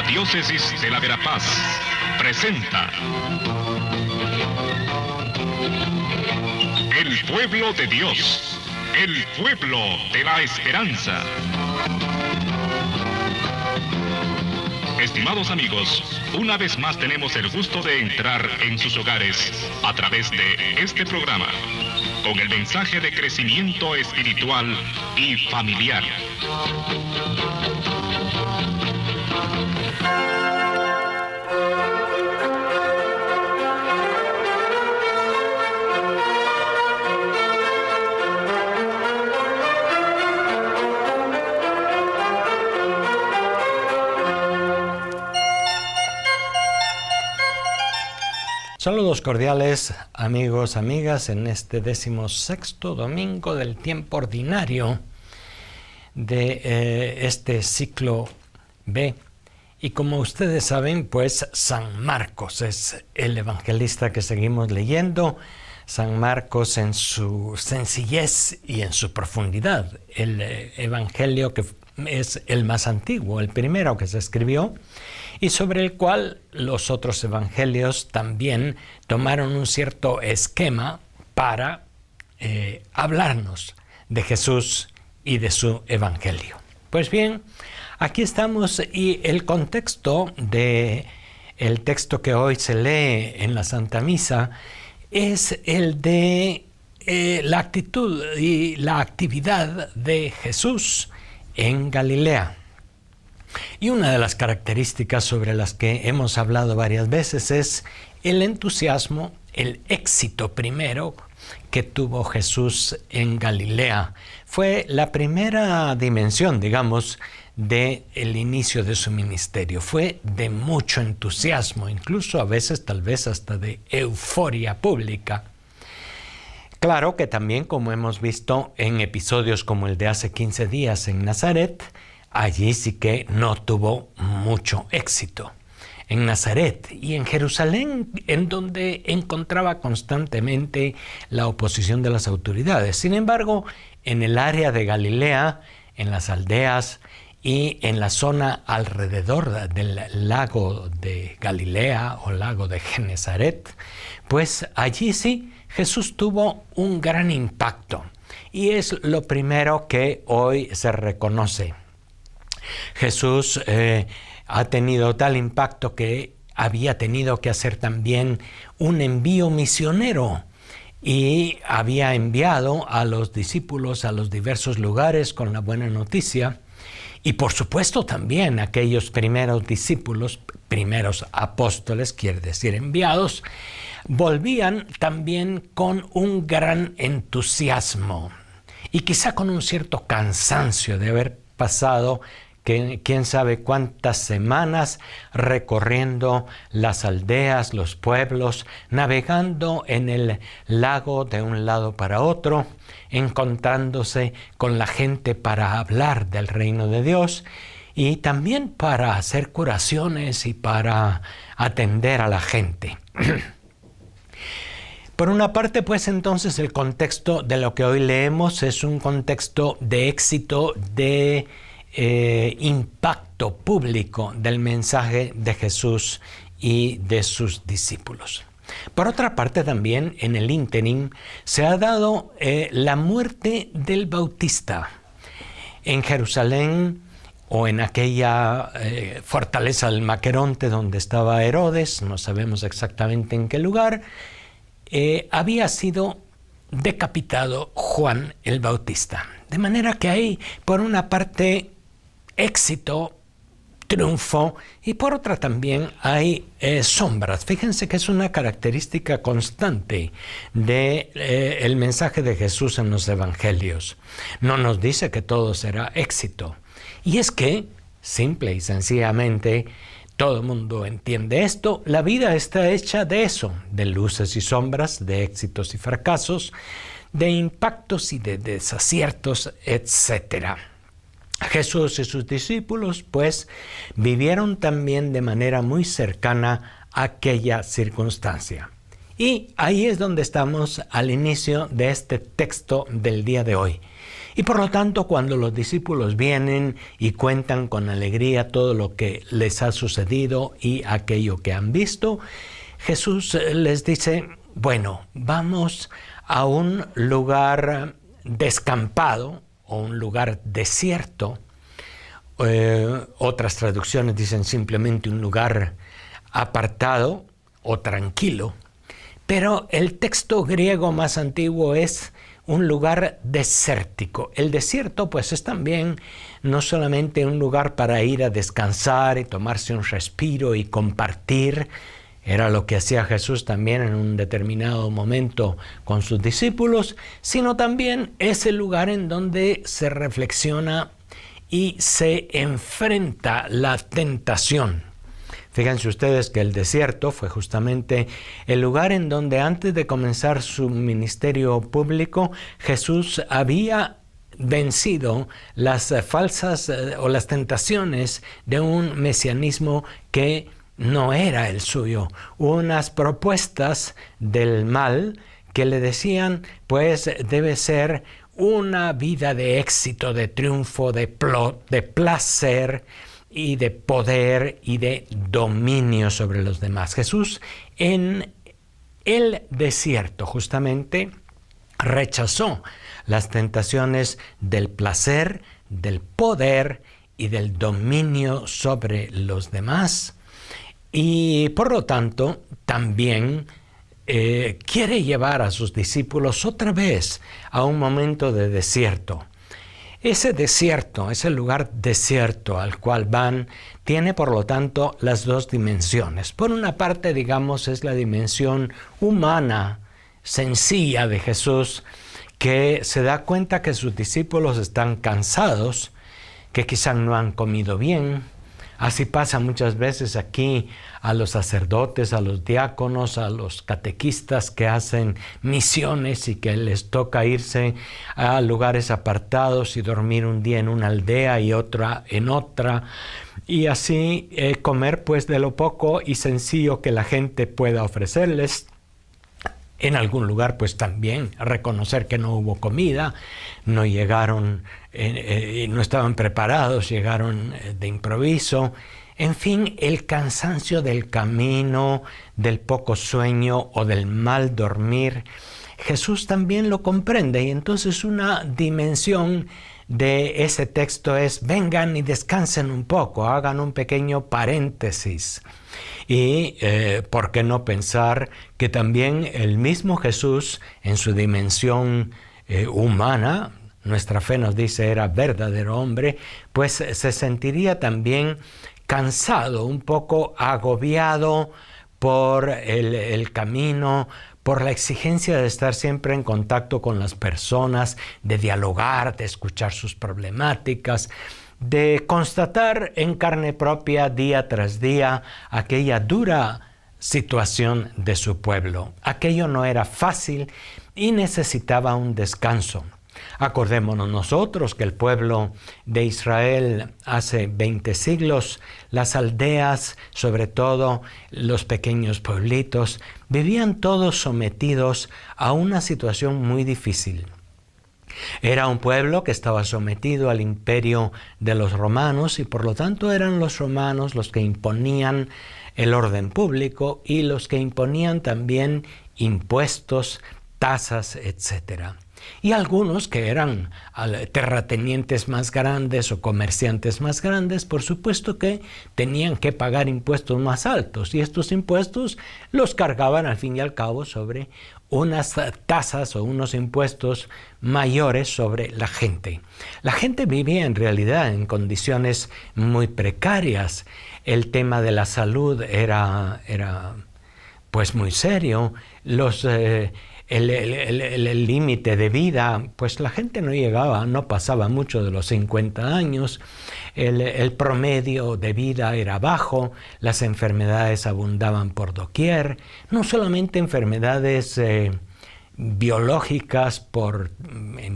Arquidiócesis de la Verapaz presenta El Pueblo de Dios, el pueblo de la esperanza. Estimados amigos, una vez más tenemos el gusto de entrar en sus hogares a través de este programa, con el mensaje de crecimiento espiritual y familiar. Saludos cordiales, amigos, amigas, en este 16º domingo del tiempo ordinario de este ciclo B. Y como ustedes saben, pues San Marcos es el evangelista que seguimos leyendo. San Marcos en su sencillez y en su profundidad. El evangelio que es el más antiguo, el primero que se escribió, y sobre el cual los otros evangelios también tomaron un cierto esquema para hablarnos de Jesús y de su evangelio. Pues bien, aquí estamos y el contexto del texto que hoy se lee en la Santa Misa es el de la actitud y la actividad de Jesús en Galilea. Y una de las características sobre las que hemos hablado varias veces es el entusiasmo, el éxito primero que tuvo Jesús en Galilea. Fue la primera dimensión, digamos, del inicio de su ministerio. Fue de mucho entusiasmo, incluso a veces tal vez hasta de euforia pública. Claro que también, como hemos visto en episodios como el de hace 15 días en Nazaret, allí sí que no tuvo mucho éxito. En Nazaret y en Jerusalén, en donde encontraba constantemente la oposición de las autoridades. Sin embargo, en el área de Galilea, en las aldeas y en la zona alrededor del lago de Galilea o lago de Genesaret, pues allí sí Jesús tuvo un gran impacto. Y es lo primero que hoy se reconoce. Jesús ha tenido tal impacto que había tenido que hacer también un envío misionero y había enviado a los discípulos a los diversos lugares con la buena noticia. Y por supuesto también aquellos primeros discípulos, primeros apóstoles, quiere decir enviados, volvían también con un gran entusiasmo y quizá con un cierto cansancio de haber pasado quién sabe cuántas semanas recorriendo las aldeas, los pueblos, navegando en el lago de un lado para otro, encontrándose con la gente para hablar del reino de Dios y también para hacer curaciones y para atender a la gente. Por una parte, pues entonces el contexto de lo que hoy leemos es un contexto de éxito, de impacto público del mensaje de Jesús y de sus discípulos. Por otra parte, también en el ínterin se ha dado la muerte del Bautista. En Jerusalén o en aquella fortaleza del Maqueronte donde estaba Herodes, no sabemos exactamente en qué lugar, había sido decapitado Juan el Bautista. De manera que hay, por una parte, éxito, triunfo, y por otra también hay sombras. Fíjense que es una característica constante del mensaje de Jesús en los evangelios. No nos dice que todo será éxito. Y es que, simple y sencillamente, todo el mundo entiende esto. La vida está hecha de eso, de luces y sombras, de éxitos y fracasos, de impactos y de desaciertos, etc. Jesús y sus discípulos, pues, vivieron también de manera muy cercana a aquella circunstancia. Y ahí es donde estamos al inicio de este texto del día de hoy. Y por lo tanto, cuando los discípulos vienen y cuentan con alegría todo lo que les ha sucedido y aquello que han visto, Jesús les dice, bueno, vamos a un lugar descampado o un lugar desierto. Otras traducciones dicen simplemente un lugar apartado o tranquilo. Pero el texto griego más antiguo es un lugar desértico. El desierto pues es también no solamente un lugar para ir a descansar y tomarse un respiro y compartir. Era lo que hacía Jesús también en un determinado momento con sus discípulos, sino también es el lugar en donde se reflexiona y se enfrenta la tentación. Fíjense ustedes que el desierto fue justamente el lugar en donde antes de comenzar su ministerio público, Jesús había vencido las falsas o las tentaciones de un mesianismo que no era el suyo. Unas propuestas del mal que le decían, pues debe ser una vida de éxito, de triunfo, de placer y de poder y de dominio sobre los demás. Jesús en el desierto justamente rechazó las tentaciones del placer, del poder y del dominio sobre los demás. Y por lo tanto también quiere llevar a sus discípulos otra vez a un momento de desierto. Ese desierto, ese lugar desierto al cual van, tiene por lo tanto las dos dimensiones. Por una parte, digamos, es la dimensión humana, sencilla de Jesús, que se da cuenta que sus discípulos están cansados, que quizás no han comido bien. Así pasa muchas veces aquí a los sacerdotes, a los diáconos, a los catequistas que hacen misiones y que les toca irse a lugares apartados y dormir un día en una aldea y otra en otra. Y así comer pues de lo poco y sencillo que la gente pueda ofrecerles. En algún lugar pues también reconocer que no hubo comida, no llegaron, no estaban preparados, llegaron de improviso. En fin, el cansancio del camino, del poco sueño o del mal dormir, Jesús también lo comprende. Y entonces una dimensión de ese texto es: vengan y descansen un poco, hagan un pequeño paréntesis. Y ¿por qué no pensar que también el mismo Jesús, en su dimensión humana, nuestra fe nos dice era verdadero hombre, pues se sentiría también cansado, un poco agobiado por el camino, por la exigencia de estar siempre en contacto con las personas, de dialogar, de escuchar sus problemáticas, de constatar en carne propia día tras día aquella dura situación de su pueblo. Aquello no era fácil y necesitaba un descanso. Acordémonos nosotros que el pueblo de Israel hace 20 siglos, las aldeas, sobre todo los pequeños pueblitos, vivían todos sometidos a una situación muy difícil. Era un pueblo que estaba sometido al imperio de los romanos y por lo tanto eran los romanos los que imponían el orden público y los que imponían también impuestos, tasas, etc. Y algunos que eran terratenientes más grandes o comerciantes más grandes, por supuesto que tenían que pagar impuestos más altos y estos impuestos los cargaban al fin y al cabo sobre unas tasas o unos impuestos mayores sobre la gente. La gente vivía en realidad en condiciones muy precarias. El tema de la salud era pues muy serio. El límite de vida, pues la gente no pasaba mucho de los 50 años, el promedio de vida era bajo, las enfermedades abundaban por doquier, no solamente enfermedades biológicas por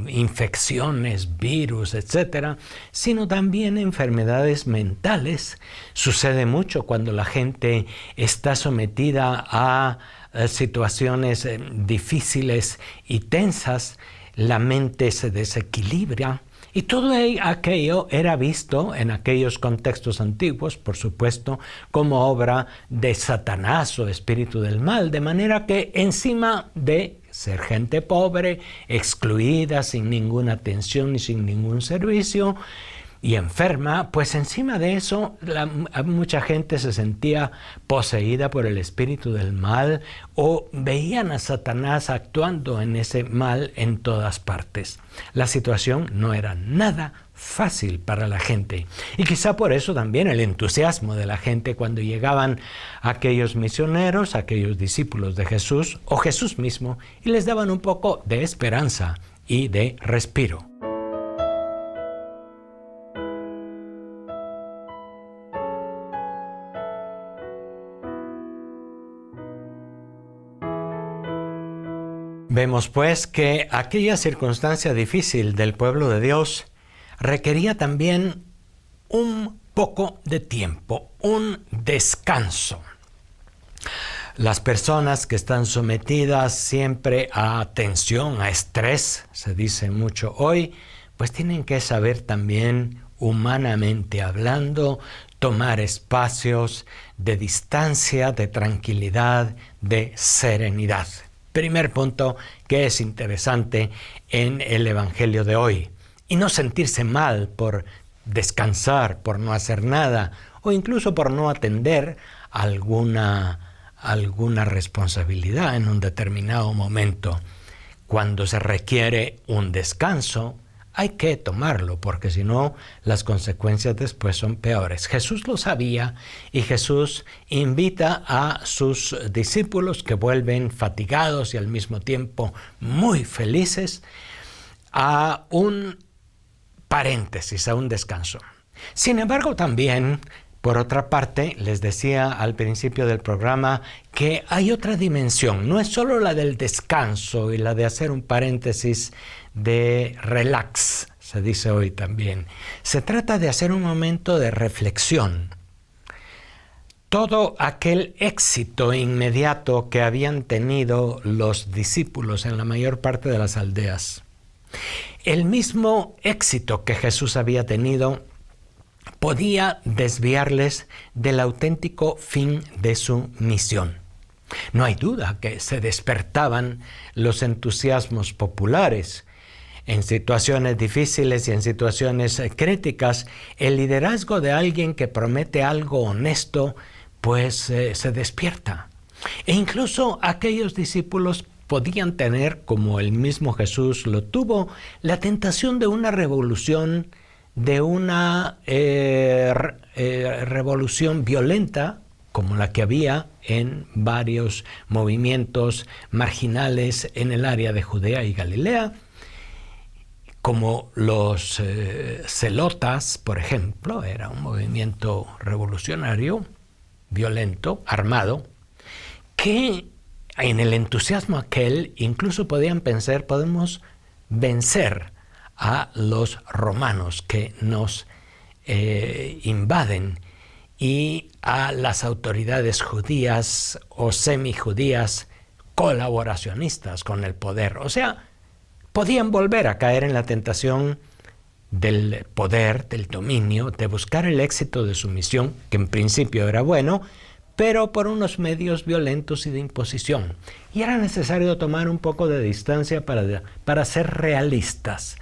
infecciones, virus, etcétera, sino también enfermedades mentales. Sucede mucho cuando la gente está sometida a situaciones difíciles y tensas. la mente se desequilibra. Y todo aquello era visto en aquellos contextos antiguos, por supuesto, como obra de Satanás o espíritu del mal, de manera que encima de ser gente pobre, excluida, sin ninguna atención y sin ningún servicio, y enferma, pues encima de eso mucha gente se sentía poseída por el espíritu del mal o veían a Satanás actuando en ese mal en todas partes. La situación no era nada fácil para la gente y quizá por eso también el entusiasmo de la gente cuando llegaban aquellos misioneros, aquellos discípulos de Jesús o Jesús mismo y les daban un poco de esperanza y de respiro. Vemos pues que aquella circunstancia difícil del pueblo de Dios requería también un poco de tiempo, un descanso. Las personas que están sometidas siempre a tensión, a estrés, se dice mucho hoy, pues tienen que saber también, humanamente hablando, tomar espacios de distancia, de tranquilidad, de serenidad. Primer punto que es interesante en el Evangelio de hoy. Y no sentirse mal por descansar, por no hacer nada, o incluso por no atender alguna responsabilidad en un determinado momento. Cuando se requiere un descanso, hay que tomarlo, porque si no, las consecuencias después son peores. Jesús lo sabía y Jesús invita a sus discípulos que vuelven fatigados y al mismo tiempo muy felices a un paréntesis, a un descanso. Sin embargo, también, por otra parte, les decía al principio del programa que hay otra dimensión. No es solo la del descanso y la de hacer un paréntesis de relax, se dice hoy también. Se trata de hacer un momento de reflexión. Todo aquel éxito inmediato que habían tenido los discípulos en la mayor parte de las aldeas, el mismo éxito que Jesús había tenido, podía desviarles del auténtico fin de su misión. No hay duda que se despertaban los entusiasmos populares. En situaciones difíciles y en situaciones críticas, el liderazgo de alguien que promete algo honesto, pues se despierta. E incluso aquellos discípulos podían tener, como el mismo Jesús lo tuvo, la tentación de una revolución, de una revolución violenta, como la que había en varios movimientos marginales en el área de Judea y Galilea, como los celotas, por ejemplo, era un movimiento revolucionario, violento, armado, que en el entusiasmo aquel incluso podían pensar, podemos vencer a los romanos que nos invaden y a las autoridades judías o semijudías colaboracionistas con el poder. O sea, podían volver a caer en la tentación del poder, del dominio, de buscar el éxito de su misión, que en principio era bueno, pero por unos medios violentos y de imposición. Y era necesario tomar un poco de distancia para ser realistas,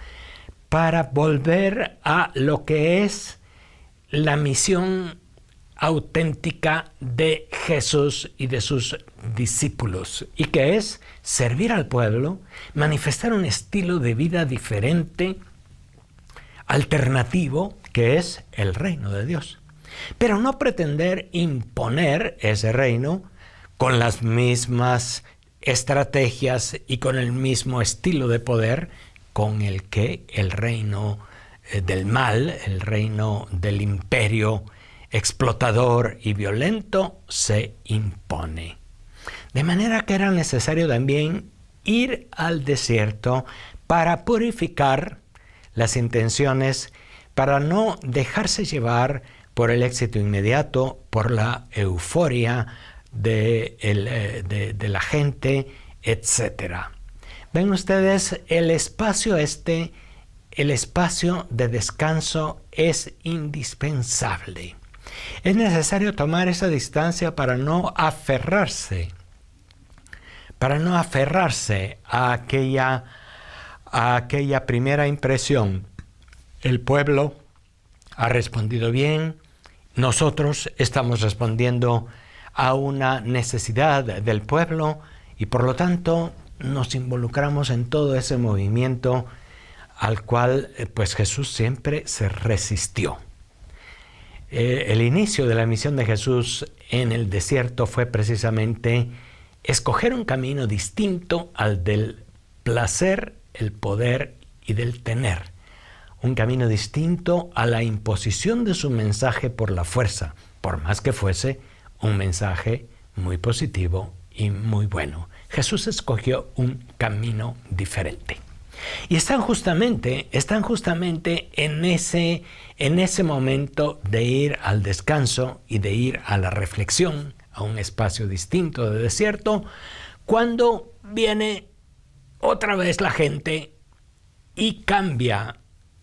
para volver a lo que es la misión auténtica de Jesús y de sus discípulos, y que es servir al pueblo, manifestar un estilo de vida diferente, alternativo, que es el reino de Dios. Pero no pretender imponer ese reino con las mismas estrategias y con el mismo estilo de poder con el que el reino del mal, el reino del imperio explotador y violento se impone. De manera que era necesario también ir al desierto para purificar las intenciones, para no dejarse llevar por el éxito inmediato, por la euforia de la gente, etc. Ven ustedes, el espacio de descanso es indispensable. Es necesario tomar esa distancia para no aferrarse a aquella primera impresión. El pueblo ha respondido bien, nosotros estamos respondiendo a una necesidad del pueblo y por lo tanto nos involucramos en todo ese movimiento al cual pues Jesús siempre se resistió. El inicio de la misión de Jesús en el desierto fue precisamente escoger un camino distinto al del placer, el poder y del tener. Un camino distinto a la imposición de su mensaje por la fuerza, por más que fuese un mensaje muy positivo y muy bueno. Jesús escogió un camino diferente. Y están justamente en ese momento de ir al descanso y de ir a la reflexión, a un espacio distinto de desierto, cuando viene otra vez la gente y cambia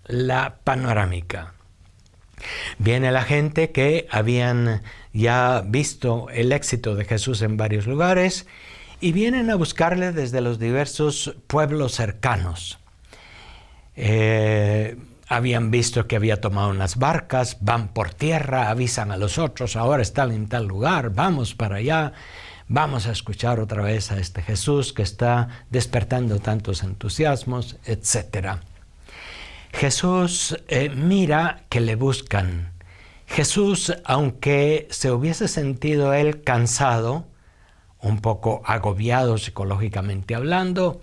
la panorámica. Viene la gente que habían ya visto el éxito de Jesús en varios lugares y vienen a buscarle desde los diversos pueblos cercanos. Habían visto que había tomado unas barcas, van por tierra, avisan a los otros, ahora están en tal lugar, vamos para allá, vamos a escuchar otra vez a este Jesús que está despertando tantos entusiasmos, etc. Jesús mira que le buscan. Jesús, aunque se hubiese sentido él cansado, un poco agobiado psicológicamente hablando,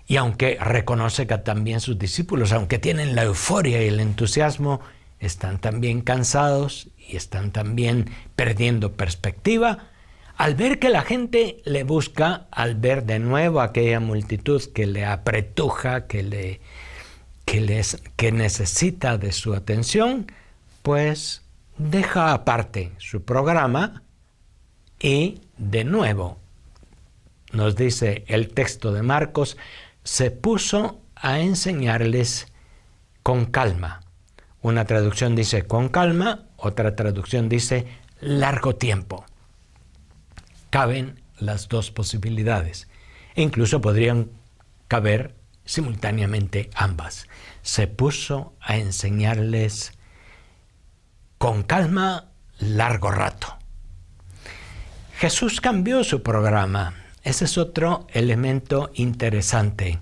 y aunque reconoce que también sus discípulos, aunque tienen la euforia y el entusiasmo, están también cansados y están también perdiendo perspectiva, al ver que la gente le busca, al ver de nuevo aquella multitud que le apretuja, que necesita de su atención, pues deja aparte su programa y de nuevo, nos dice el texto de Marcos, se puso a enseñarles con calma. Una traducción dice con calma, otra traducción dice largo tiempo. Caben las dos posibilidades. E incluso podrían caber simultáneamente ambas. Se puso a enseñarles con calma largo rato. Jesús cambió su programa. Ese es otro elemento interesante.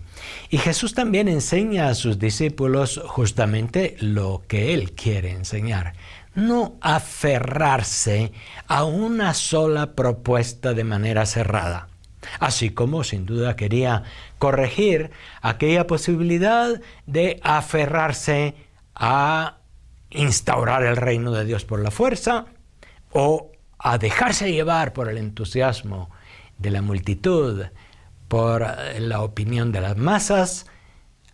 Y Jesús también enseña a sus discípulos justamente lo que Él quiere enseñar. No aferrarse a una sola propuesta de manera cerrada. Así como sin duda quería corregir aquella posibilidad de aferrarse a instaurar el reino de Dios por la fuerza o a dejarse llevar por el entusiasmo de la multitud, por la opinión de las masas,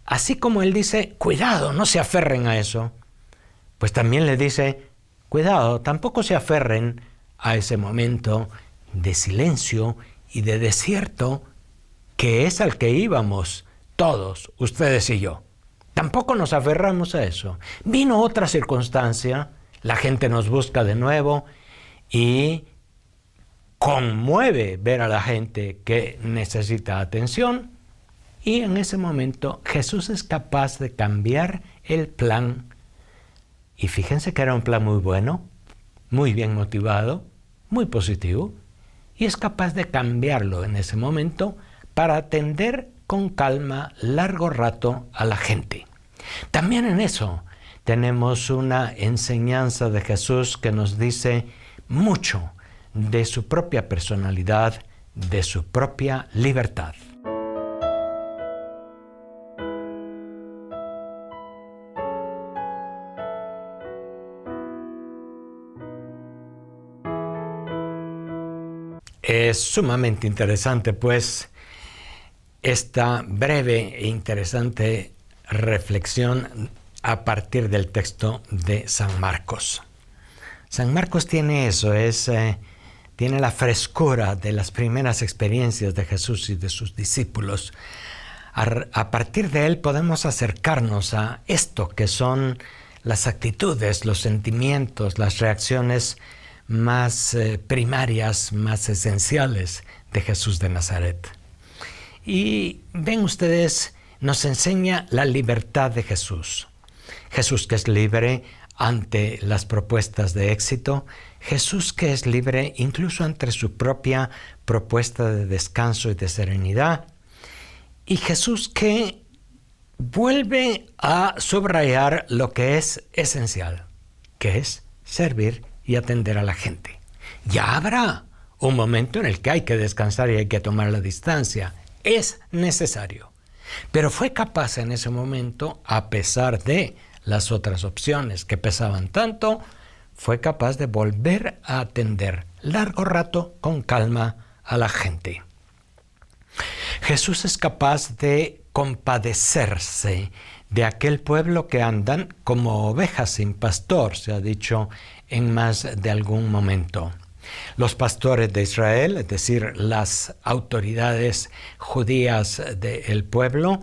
así como él dice, cuidado, no se aferren a eso, pues también le dice, cuidado, tampoco se aferren a ese momento de silencio y de desierto que es al que íbamos todos, ustedes y yo. Tampoco nos aferramos a eso. Vino otra circunstancia, la gente nos busca de nuevo y conmueve ver a la gente que necesita atención y en ese momento Jesús es capaz de cambiar el plan. Y fíjense que era un plan muy bueno, muy bien motivado, muy positivo, y es capaz de cambiarlo en ese momento para atender con calma largo rato a la gente. También en eso tenemos una enseñanza de Jesús que nos dice mucho de su propia personalidad, de su propia libertad. Es sumamente interesante, pues, esta breve e interesante reflexión a partir del texto de San Marcos. San Marcos tiene eso, tiene la frescura de las primeras experiencias de Jesús y de sus discípulos. A partir de él podemos acercarnos a esto que son las actitudes, los sentimientos, las reacciones más primarias, más esenciales de Jesús de Nazaret. Y ven ustedes, nos enseña la libertad de Jesús. Jesús que es libre ante las propuestas de éxito, Jesús que es libre incluso ante su propia propuesta de descanso y de serenidad, y Jesús que vuelve a subrayar lo que es esencial, que es servir y atender a la gente. Ya habrá un momento en el que hay que descansar y hay que tomar la distancia. Es necesario. Pero fue capaz en ese momento, a pesar de las otras opciones que pesaban tanto, fue capaz de volver a atender largo rato con calma a la gente. Jesús es capaz de compadecerse de aquel pueblo que andan como ovejas sin pastor, se ha dicho en más de algún momento. Los pastores de Israel, es decir, las autoridades judías del pueblo,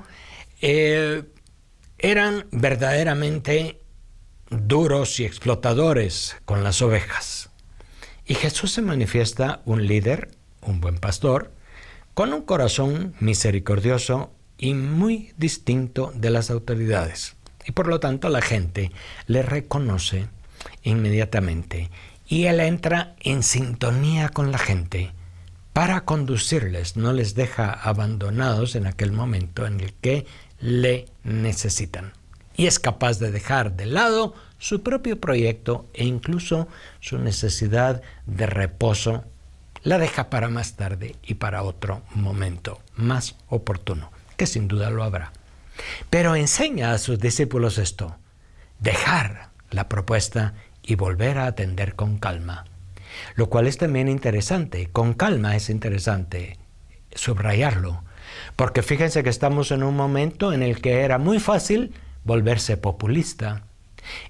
eran verdaderamente duros y explotadores con las ovejas. Y Jesús se manifiesta un líder, un buen pastor, con un corazón misericordioso y muy distinto de las autoridades. Y por lo tanto la gente le reconoce inmediatamente. Y él entra en sintonía con la gente para conducirles, no les deja abandonados en aquel momento en el que le necesitan. Y es capaz de dejar de lado su propio proyecto e incluso su necesidad de reposo, la deja para más tarde y para otro momento más oportuno, que sin duda lo habrá. Pero enseña a sus discípulos esto, dejar la propuesta y volver a atender con calma. Lo cual es también interesante, con calma es interesante subrayarlo, porque fíjense que estamos en un momento en el que era muy fácil volverse populista,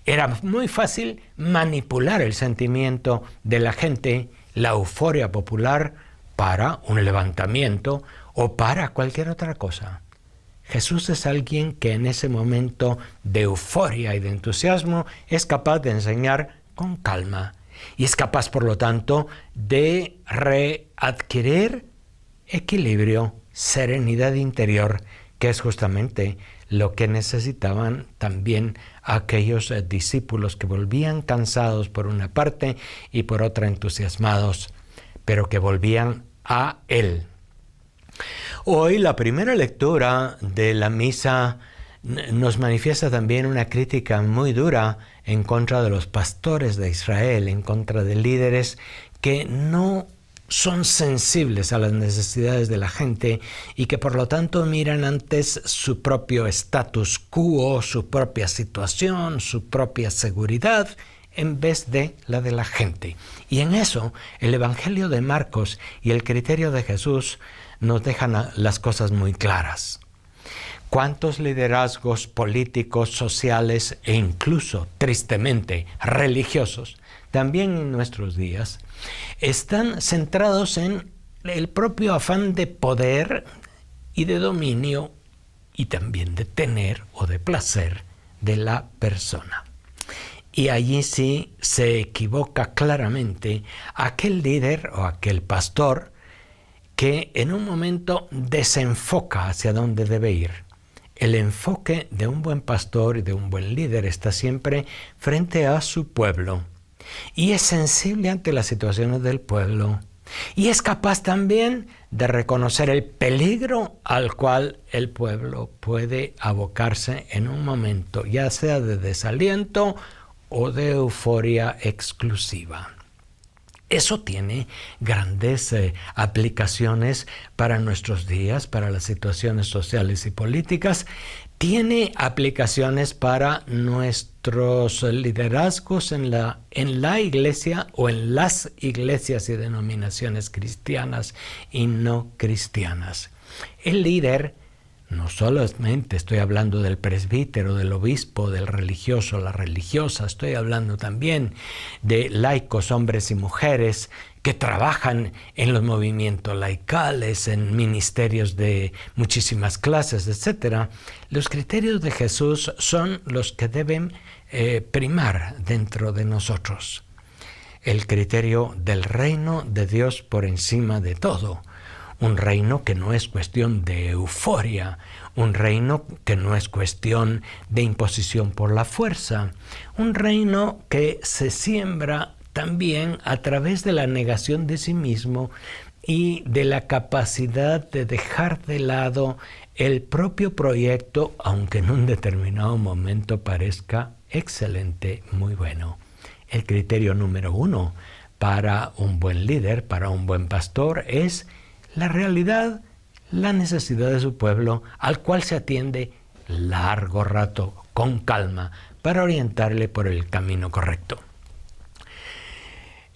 era muy fácil manipular el sentimiento de la gente, la euforia popular, para un levantamiento o para cualquier otra cosa. Jesús es alguien que en ese momento de euforia y de entusiasmo es capaz de enseñar con calma y es capaz, por lo tanto, de readquirir equilibrio, serenidad interior, que es justamente lo que necesitaban también aquellos discípulos que volvían cansados por una parte y por otra entusiasmados, pero que volvían a Él. Hoy la primera lectura de la misa nos manifiesta también una crítica muy dura en contra de los pastores de Israel, en contra de líderes que no son sensibles a las necesidades de la gente y que por lo tanto miran antes su propio status quo, su propia situación, su propia seguridad, en vez de la de la gente. Y en eso el Evangelio de Marcos y el criterio de Jesús nos dejan las cosas muy claras. ¿Cuántos liderazgos políticos, sociales e incluso, tristemente, religiosos, también en nuestros días, están centrados en el propio afán de poder y de dominio y también de tener o de placer de la persona? Y allí sí se equivoca claramente aquel líder o aquel pastor que en un momento desenfoca hacia dónde debe ir. El enfoque de un buen pastor y de un buen líder está siempre frente a su pueblo y es sensible ante las situaciones del pueblo y es capaz también de reconocer el peligro al cual el pueblo puede abocarse en un momento, ya sea de desaliento o de euforia exclusiva. Eso tiene grandes aplicaciones para nuestros días, para las situaciones sociales y políticas. Tiene aplicaciones para nuestros liderazgos en la iglesia o en las iglesias y denominaciones cristianas y no cristianas. El líder No solamente estoy hablando del presbítero, del obispo, del religioso, la religiosa, estoy hablando también de laicos, hombres y mujeres que trabajan en los movimientos laicales, en ministerios de muchísimas clases, etc. Los criterios de Jesús son los que deben primar dentro de nosotros. El criterio del reino de Dios por encima de todo. Un reino que no es cuestión de euforia, un reino que no es cuestión de imposición por la fuerza, un reino que se siembra también a través de la negación de sí mismo y de la capacidad de dejar de lado el propio proyecto, aunque en un determinado momento parezca excelente, muy bueno. El criterio número 1 para un buen líder, para un buen pastor, es la realidad, la necesidad de su pueblo, al cual se atiende largo rato, con calma, para orientarle por el camino correcto.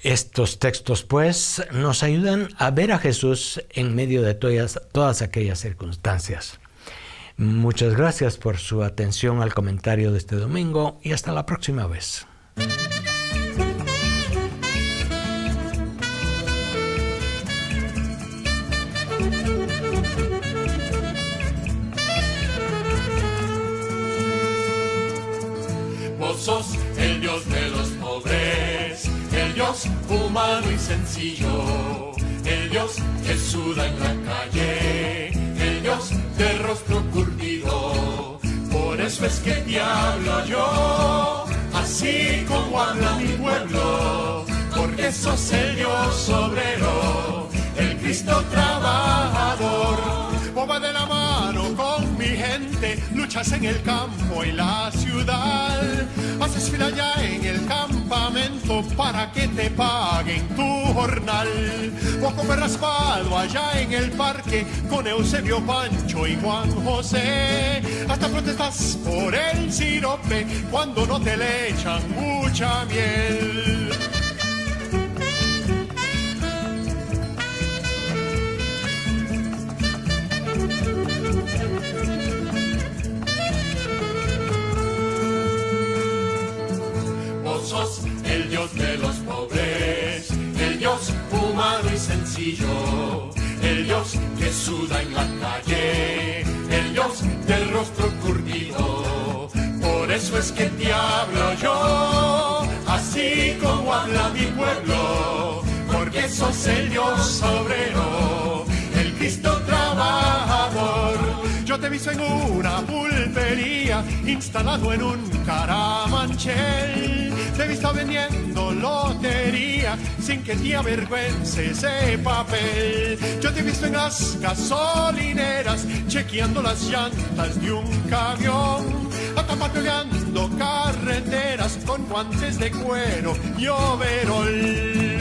Estos textos, pues, nos ayudan a ver a Jesús en medio de todas aquellas circunstancias. Muchas gracias por su atención al comentario de este domingo y hasta la próxima vez. Vos sos el Dios de los pobres, el Dios humano y sencillo, el Dios que suda en la calle, el Dios de rostro curtido. Por eso es que te hablo yo, así como habla mi pueblo, porque sos el Dios obrero, el Cristo trabajador. Vos vas de la mano con mi gente, luchas en el campo y la ciudad, haces fila ya en el campamento para que te paguen tu jornal. Vos comes raspado allá en el parque con Eusebio, Pancho y Juan José, hasta protestas por el sirope cuando no te le echan mucha miel. Sos el Dios de los pobres, el Dios humano y sencillo, el Dios que suda en la calle, el Dios del rostro curtido. Por eso es que te hablo yo, así como habla mi pueblo, porque sos el Dios obrero, el Cristo trabajador. Yo te he visto en una pulpería, instalado en un caramanchel. Te he visto vendiendo lotería, sin que te avergüence ese papel. Yo te he visto en las gasolineras, chequeando las llantas de un camión, hasta patrulleando carreteras con guantes de cuero y overol.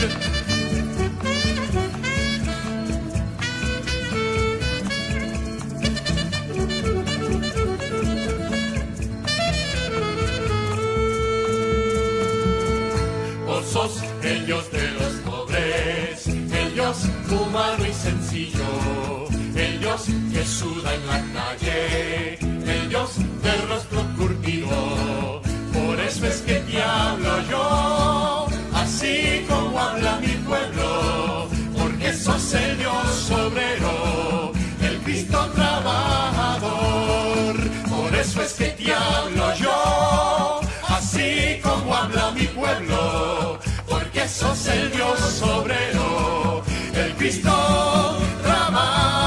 Sos el Dios de los pobres, el Dios humano y sencillo, el Dios que suda en la calle, el Dios del rostro curtido. Por eso es que te hablo yo, así como habla mi pueblo, porque sos el Dios obrero, el Cristo trabajador. Por eso es que te hablo yo, así como habla mi pueblo, porque sos el Dios obrero, el Cristo trabajador.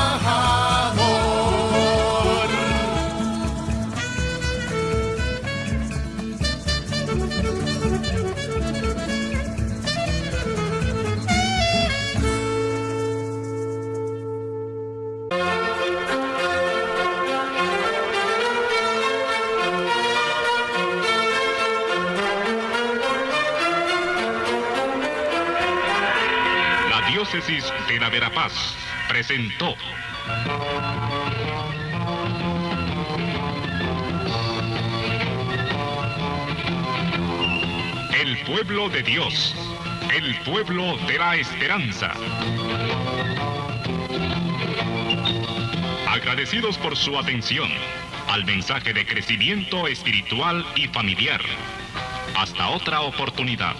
Diócesis de la Verapaz presentó El pueblo de Dios, el pueblo de la esperanza. agradecidos por su atención al mensaje de crecimiento espiritual y familiar. Hasta otra oportunidad.